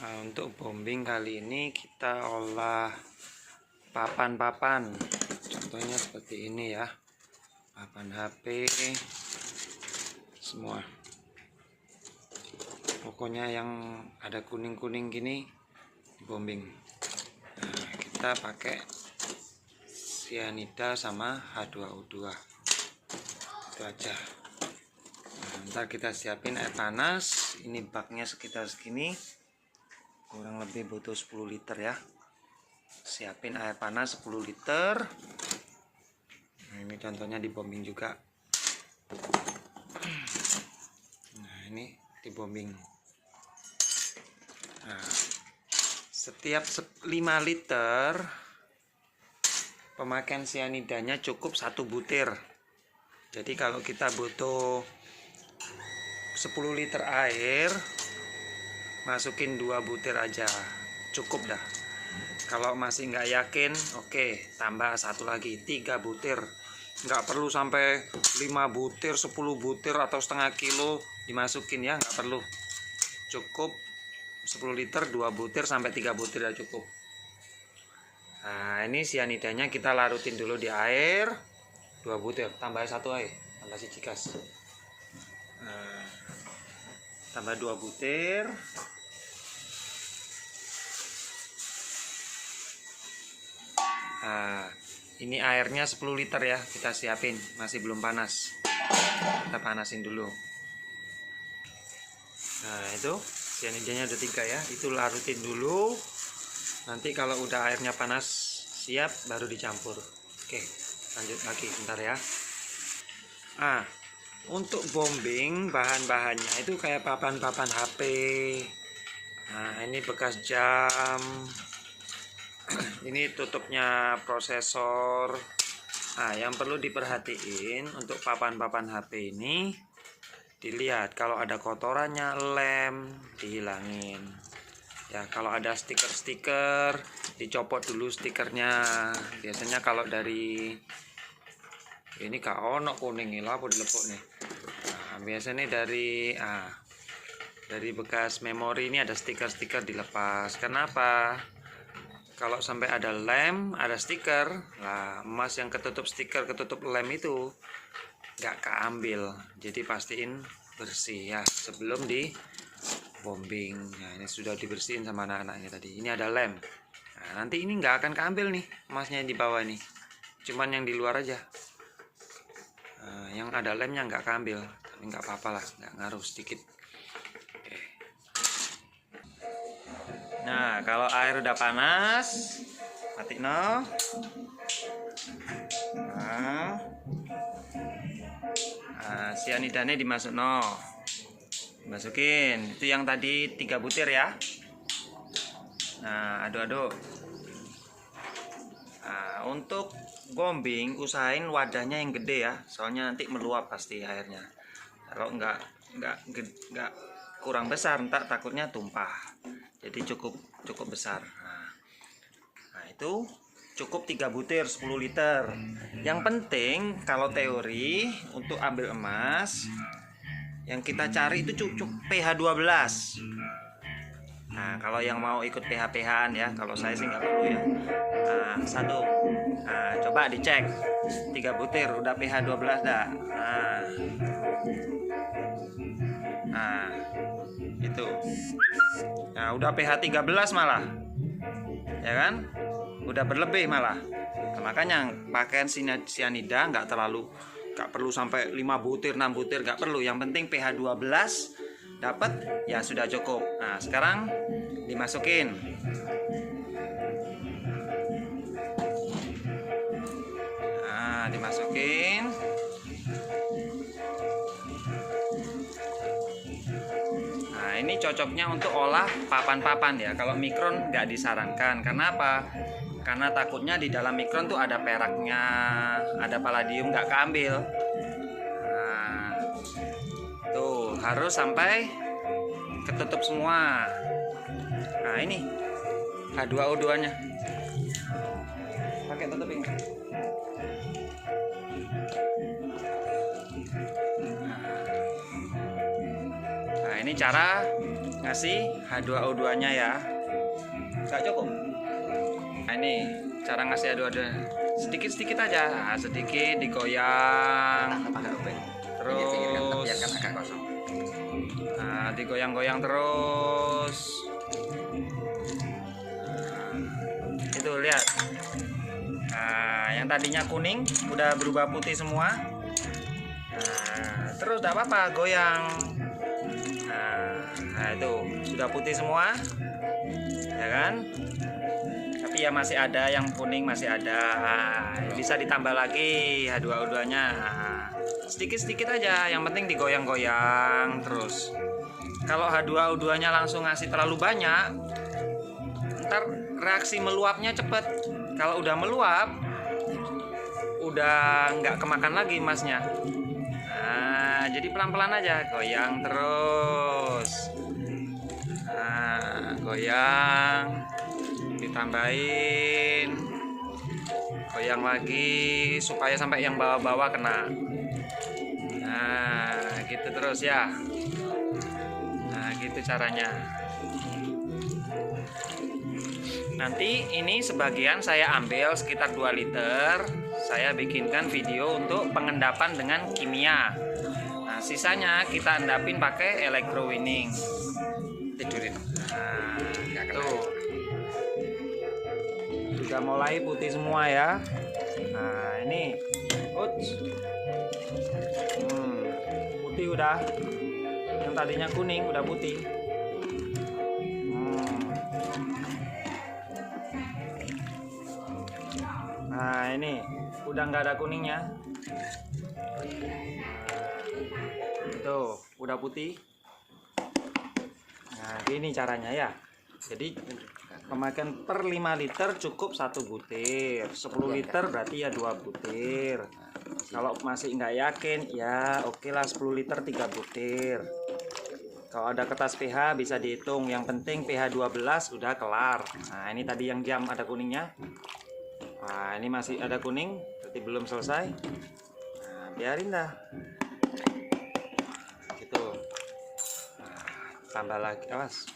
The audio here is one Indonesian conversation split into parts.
Nah, untuk bombing kali ini kita olah papan-papan. Contohnya seperti ini ya. Papan HP semua. Pokoknya yang ada kuning-kuning gini bombing. Nah, kita pakai cyanida sama H2O2. Itu aja. Nah, ntar kita siapin air panas. Ini baknya sekitar segini. Kurang lebih butuh 10 liter ya. Siapin air panas 10 liter. Nah, ini contohnya di bombing juga. Nah, ini di bombing. Nah, setiap 5 liter pemakaian cyanidanya cukup 1 butir. Jadi kalau kita butuh 10 liter air, masukin 2 butir aja, cukup dah. Kalau masih nggak yakin, oke, tambah 1 lagi, 3 butir. Nggak perlu sampai 5 butir, 10 butir atau setengah kilo dimasukin ya, nggak perlu. Cukup 10 liter 2 butir sampai 3 butir ya cukup. Nah, ini cyanidanya kita larutin dulu di air 2 butir, tambah 1 air, tambah 1 gas. Nah, tambah 2 butir. Nah, ini airnya 10 liter ya, kita siapin, masih belum panas. Kita panasin dulu. Nah, itu cyanidanya udah 3 ya, itu larutin dulu. Nanti kalau udah airnya panas siap baru dicampur. Oke, lanjut lagi bentar ya. Nah, untuk bombing bahan-bahannya itu kayak papan-papan HP. Nah, ini bekas jam. Ini tutupnya prosesor. Nah, yang perlu diperhatiin untuk papan-papan HP ini, dilihat kalau ada kotorannya, lem dihilangin ya. Kalau ada stiker-stiker, dicopot dulu stikernya. Biasanya kalau dari ini gak ono kuning lah, apa dilepuk nih. Nah, biasanya dari bekas memori ini ada stiker-stiker dilepas. Kenapa? Kalau sampai ada lem, ada stiker, lah emas yang ketutup stiker, ketutup lem itu nggak keambil. Jadi pastiin bersih ya sebelum di bombing. Nah, ini sudah dibersihin sama anak-anaknya tadi. Ini ada lem. Nah, nanti ini nggak akan keambil nih emasnya yang di bawah nih. Cuman yang di luar aja. Nah, yang ada lemnya nggak keambil. Tapi nggak apa-apa lah, nggak ngaruh sedikit. Oke. Nah, kalau air udah panas, mati no. Nah, cyanidanya dimasuk no. Masukin itu yang tadi 3 butir ya. Nah, aduk-aduk. Nah, untuk bombing usahain wadahnya yang gede ya, soalnya nanti meluap pasti airnya. Kalau nggak kurang besar, ntar takutnya tumpah. Jadi cukup besar. Nah, itu cukup 3 butir 10 liter. Yang penting kalau teori untuk ambil emas, yang kita cari itu cukup pH 12. Nah, kalau yang mau ikut pH-pH-an ya, kalau saya sih nggak perlu ya. Nah, 1. Nah, coba dicek 3 butir udah pH 12 dah. Nah, itu. Nah, udah pH 13 malah. Ya kan? Udah berlebih malah. Nah, makanya pakaian cyanida nggak perlu sampai 5 butir 6 butir, nggak perlu. Yang penting pH 12 dapat ya sudah cukup. Nah, sekarang dimasukin. Nah, dimasukin. Nah, ini cocoknya untuk olah papan-papan ya. Kalau mikron nggak disarankan. Karena apa? Karena takutnya di dalam mikron tuh ada peraknya, ada palladium nggak keambil. Nah, tuh harus sampai ketutup semua. Nah, ini H2O2 nya pakai tutup ini. Nah, ini cara ngasih H2O2 nya ya. Nggak cukup. Nah, ini cara ngasih H2O2 sedikit-sedikit aja. Nah, sedikit digoyang terus. Nah, digoyang-goyang terus. Nah, itu lihat. Nah, yang tadinya kuning udah berubah putih semua. Nah, terus tidak apa-apa, goyang. Nah, itu sudah putih semua, ya kan? Tapi ya masih ada yang kuning, masih ada. Nah, bisa ditambah lagi H2O2 nya. Nah, sedikit-sedikit aja, yang penting digoyang-goyang terus. Kalau H2O2 nya langsung ngasih terlalu banyak, ntar reaksi meluapnya cepet. Kalau udah meluap, udah nggak kemakan lagi emasnya. Nah, jadi pelan-pelan aja, goyang terus. Nah, goyang, ditambahin, goyang lagi supaya sampai yang bawah-bawah kena. Nah, gitu terus ya. Nah, gitu caranya. Nanti ini sebagian saya ambil sekitar 2 liter. Saya bikinkan video untuk pengendapan dengan kimia. Nah, sisanya kita endapin pakai electrowinning. Tidurin. Nah, tuh. Sudah mulai putih semua ya. Nah, ini. Putih udah. Yang tadinya kuning udah putih. Nah, ini udah nggak ada kuningnya. Tuh, udah putih. Nah, gini caranya ya. Jadi pemakaian per 5 liter cukup 1 butir. 10 liter berarti ya 2 butir. Kalau masih nggak yakin ya oke lah 10 liter 3 butir. Kalau ada kertas pH bisa dihitung. Yang penting pH 12 udah kelar. Nah, ini tadi yang jam ada kuningnya. Nah, ini masih ada kuning, berarti belum selesai. Nah, biarin dah. Gitu. Nah, tambah lagi, awas.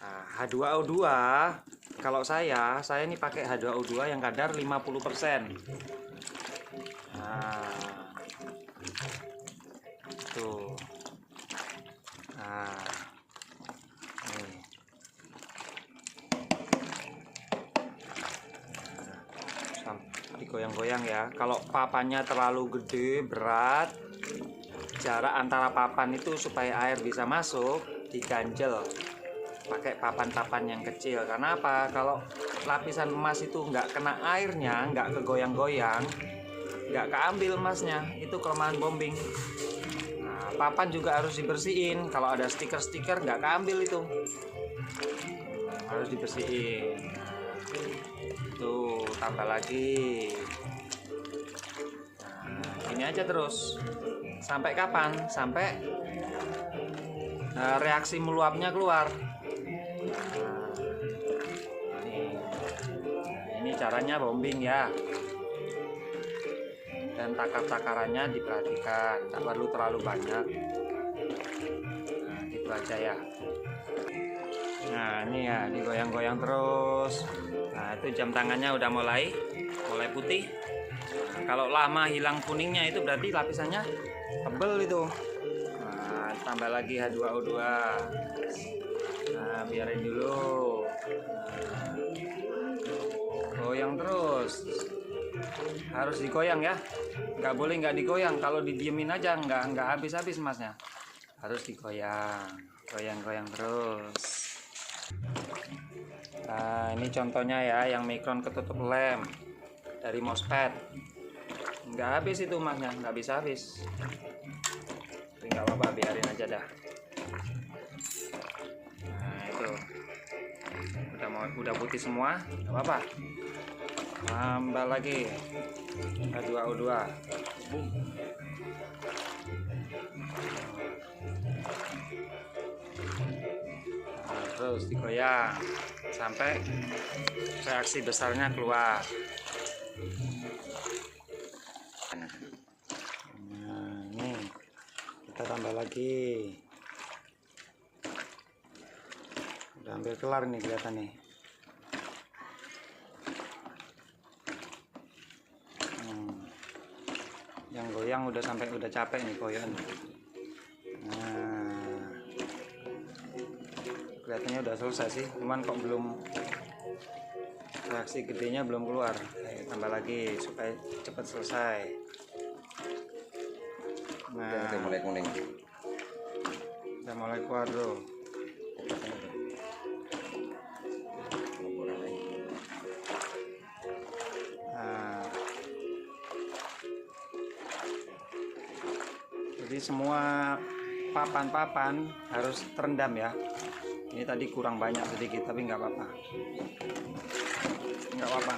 Nah, H2O2, kalau saya ini pakai H2O2 yang kadar 50%. Nah, tuh. Nah, nih. Digoyang-goyang ya. Kalau papannya terlalu gede, berat, jarak antara papan itu supaya air bisa masuk, diganjel pakai papan-papan yang kecil. Karena apa? Kalau lapisan emas itu nggak kena airnya, nggak kegoyang-goyang, nggak keambil emasnya, itu kelemahan bombing. Nah, papan juga harus dibersihin. Kalau ada stiker-stiker nggak keambil itu, harus dibersihin. Tuh, tambah lagi. Nah, ini aja terus. Sampai kapan? Sampai reaksi meluapnya keluar. Nah, ini caranya bombing ya. Dan takar-takarannya diperhatikan, tak perlu terlalu banyak. Nah, gitu aja ya. Nah, ini ya digoyang-goyang terus. Nah, itu jam tangannya udah mulai putih. Nah, kalau lama hilang kuningnya itu berarti lapisannya tebel itu. Nah, tambah lagi H2O2. Nah, biarin dulu. Nah, goyang terus. Harus digoyang ya. Nggak boleh nggak digoyang. Kalau didiemin aja nggak habis-habis emasnya. Harus digoyang. Goyang-goyang terus. Nah, ini contohnya ya yang mikron ketutup lem dari MOSFET. Nggak habis itu emasnya, nggak bisa habis. Tapi nggak apa-apa, biarin aja dah. Nah, itu udah putih semua, nggak apa-apa. Tambah lagi H2O2. Terus digoyang sampai reaksi besarnya keluar. Nah, ini kita tambah lagi. Udah hampir kelar nih kelihatan nih. Yang goyang udah capek nih koyon. Nah, kelihatannya udah selesai sih, cuman kok belum, reaksi gedenya belum keluar. Tambah lagi supaya cepat selesai. Nah, udah mulai kuning, udah mulai keluar bro. Jadi semua papan-papan harus terendam ya. Ini tadi kurang banyak sedikit, tapi nggak apa-apa. Nggak apa-apa.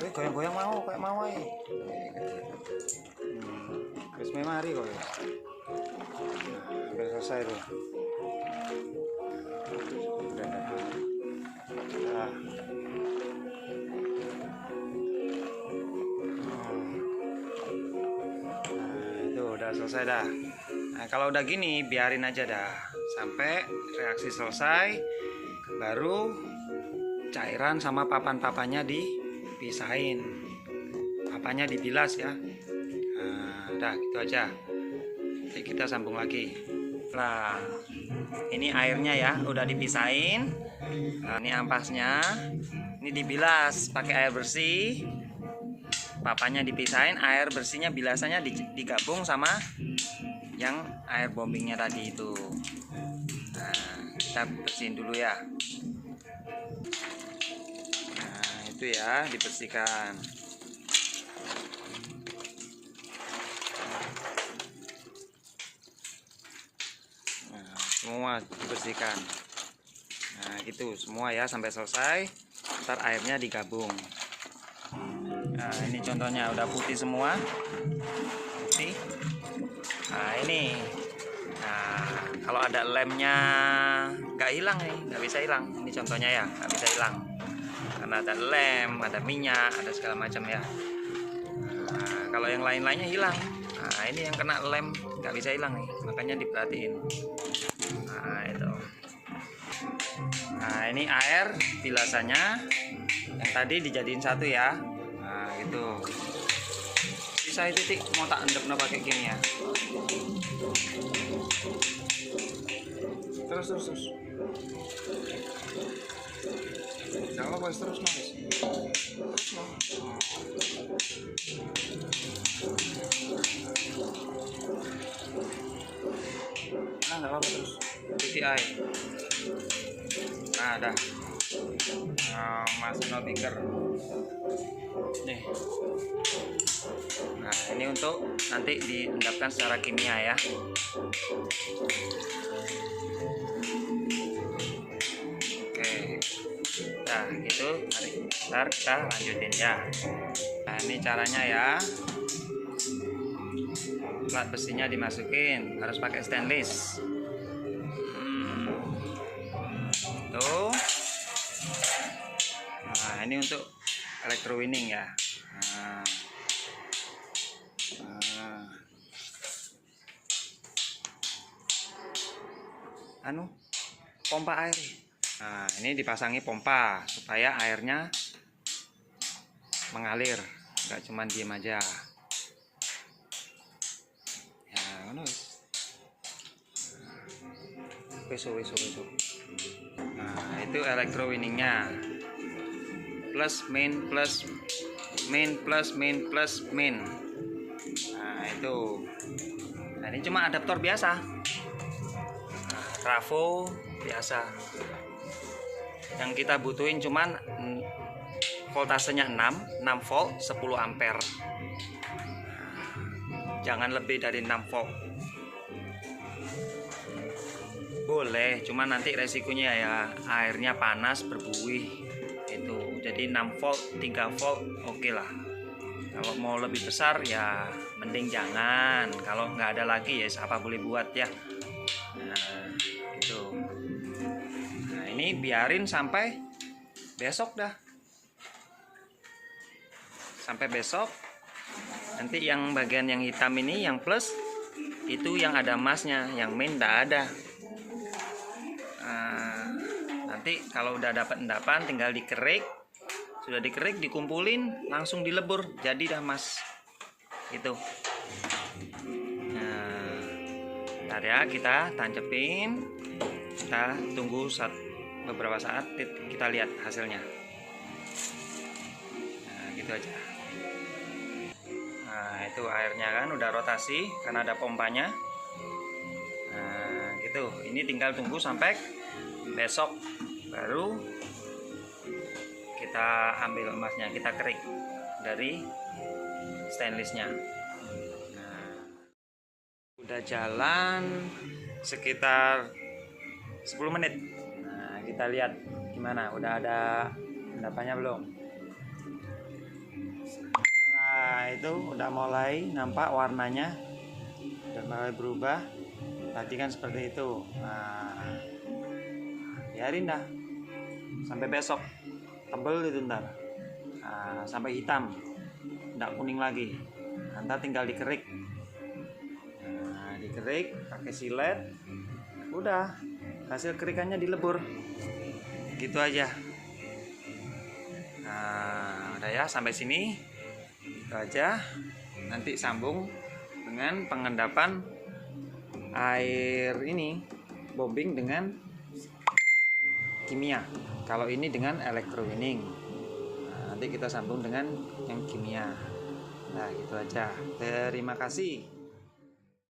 Goyang-goyang mau kayak mau aja. Terus memari kok. Nah, hampir selesai tuh. Nah. Selesai dah. Nah, kalau udah gini biarin aja dah sampai reaksi selesai, baru cairan sama papan-papannya dipisahin, papannya dibilas ya. Nah, udah gitu aja. Nanti kita sambung lagi. Nah, ini airnya ya udah dipisahin. Nah, ini ampasnya, ini dibilas pakai air bersih. Papanya dipisahin, air bersihnya bilasannya digabung sama yang air bombingnya tadi itu. Nah, kita bersihin dulu ya. Nah, itu ya dibersihkan. Nah, semua dibersihkan. Nah, gitu semua ya sampai selesai. Ntar airnya digabung. Nah, ini contohnya udah putih semua, putih. Nah, ini, nah kalau ada lemnya nggak hilang nih, nggak bisa hilang. Ini contohnya ya, nggak bisa hilang karena ada lem, ada minyak, ada segala macam ya. Nah, kalau yang lain-lainnya hilang. Nah, ini yang kena lem nggak bisa hilang nih, makanya diperhatiin. Nah, itu. Nah, ini air bilasannya yang tadi dijadiin satu ya. Nah, gitu. Bisa titik mau tak endapnya pakai gini ya. Terus. Jangan lupa terus mas. Nah, nggak apa-apa terus. Titik air. Nah, dah. Nah, masih no picker. Nih. Nah, ini untuk nanti diendapkan secara kimia ya. Oke. Nah, gitu. Mari ntar kita lanjutin ya. Nah, ini caranya ya. Plat besinya dimasukin, harus pakai stainless. Tuh. Nah, ini untuk electrowinning ya. Pompa air. Nah, ini dipasangi pompa supaya airnya mengalir, nggak cuma diem aja. Ya, ngono. Wis. Nah, itu electrowinningnya. Plus main. Nah, itu. Nah, ini cuma adaptor biasa. Nah, trafo biasa. Yang kita butuhin cuman voltasenya 6 volt 10 ampere. Jangan lebih dari 6 volt. Boleh, cuman nanti resikonya ya airnya panas berbuih itu. Jadi 6 volt 3 volt oke lah. Kalau mau lebih besar ya mending jangan. Kalau nggak ada lagi ya apa boleh buat ya. Nah, itu. Nah, ini biarin sampai besok dah. Sampai besok. Nanti yang bagian yang hitam ini yang plus itu yang ada emasnya, yang main nggak ada. Nah, nanti kalau udah dapat endapan tinggal dikerik. Sudah dikerik, dikumpulin, langsung dilebur. Jadi dah mas. Itu. Nah, ntar ya kita tancepin. Kita tunggu beberapa saat, kita lihat hasilnya. Nah, gitu aja. Nah, itu airnya kan udah rotasi karena ada pompanya. Nah, gitu. Ini tinggal tunggu sampai besok baru kita ambil emasnya, kita kerik dari stainlessnya. Nah, udah jalan sekitar 10 menit. Nah, kita lihat gimana, udah ada endapannya belum. Nah, itu udah mulai nampak warnanya, udah mulai berubah. Tadi kan seperti itu. Nah, biarin dah sampai besok, tebel itu ntar. Nah, sampai hitam, nggak kuning lagi. Ntar tinggal dikerik. Nah, dikerik pakai silet, udah hasil kerikannya dilebur. Gitu aja. Nah, udah ya, sampai sini itu aja. Nanti sambung dengan pengendapan air ini, bombing dengan kimia. Kalau ini dengan electrowinning. Nah, nanti kita sambung dengan yang kimia. Nah, gitu aja. Terima kasih.